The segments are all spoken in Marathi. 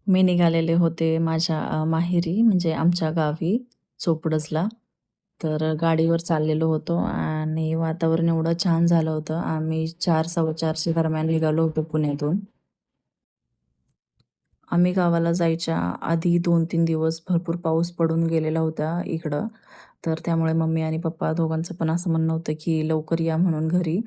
मी निघालेले होते माझ्या माहेरी म्हणजे आमच्या गावी चोपडसला. तर गाडीवर चाललेलो होतो आणि वातावरण एवढं छान झालं होतं. आम्ही 4, 4:15च्या दरम्यान निघालो होतो पुण्यातून. आम्ही गावाला जायच्या आधी 2-3 दिवस भरपूर पाऊस पडून गेलेला होता इकडं. तर त्यामुळे मम्मी आणि पप्पा दोघांचं पण असं म्हणणं होतं, की लवकर या म्हणून घरी.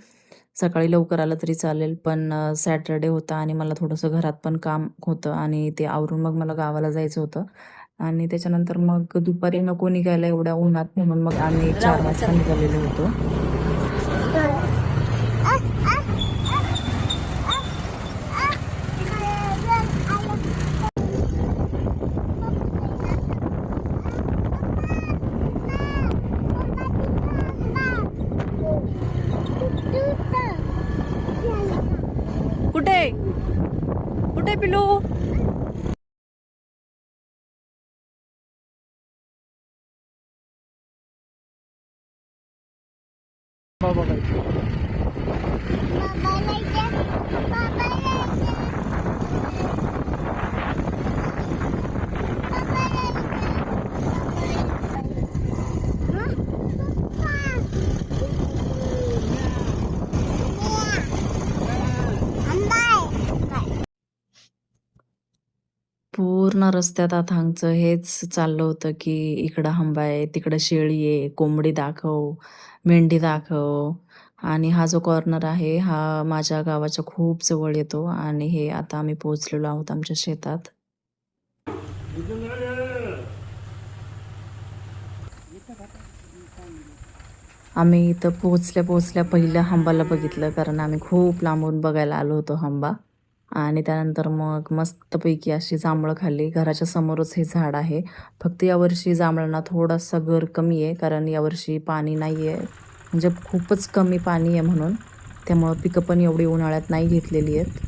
सकाळी लवकर आलं तरी चालेल, पण सॅटर्डे होता आणि मला थोडंसं घरात पण काम होतं आणि ते आवरून मग मला गावाला जायचं होतं. आणि त्याच्यानंतर मग दुपारी नको निघायला एवढ्या उन्हात म्हणून मग आम्ही 4 वाजता निघालेलो होतो. कुठे कुठे पिलू? पूर्ण रस्त्यात आता आमचं हेच चाललं होतं, की इकडं आंबा आहे, तिकडं शेळी आहे, कोंबडी दाखव, मेंढी दाखव. आणि हा जो कॉर्नर आहे, हा माझ्या गावाच्या खूप जवळ येतो आणि हे आता आम्ही पोहोचलेलो आहोत आमच्या शेतात. आम्ही इथं पोहोचल्या पहिल्या हंबाला बघितलं, कारण आम्ही खूप लांबून बघायला आलो होतो हंबा. आणि त्यानंतर मग मस्तपैकी अशी जांभळं खाल्ली. घराच्या समोरच हे झाड आहे. फक्त यावर्षी जांभळांना थोडासा गर कमी आहे, कारण यावर्षी पाणी नाही आहे. म्हणजे खूपच कमी पाणी आहे म्हणून. त्यामुळं पिकं पण एवढी उन्हाळ्यात नाही घेतलेली आहेत.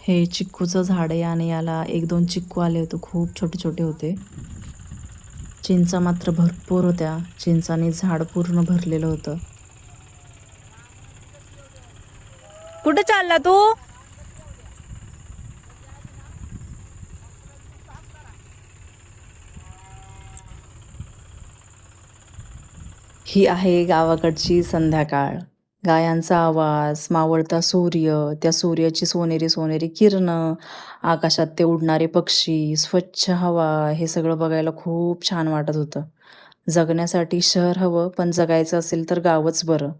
हे चिक्कूचं झाड आहे आणि याला 1-2 चिक्कू आले होते. खूप छोटे-छोटे होते. चिंचा मात्र भरपूर होत्या. चिंचाने झाड पूर्ण भरलेलं होतं. कुठे चालला तू? ही आहे गावाकडची संध्याकाळ. गायांचा आवाज, मावळता सूर्य, त्या सूर्याची सोनेरी सोनेरी किरणं, आकाशात ते उडणारे पक्षी, स्वच्छ हवा, हे सगळं बघायला खूप छान वाटत होतं. जगण्यासाठी शहर हवं, पण जगायचं असेल तर गावच बरं.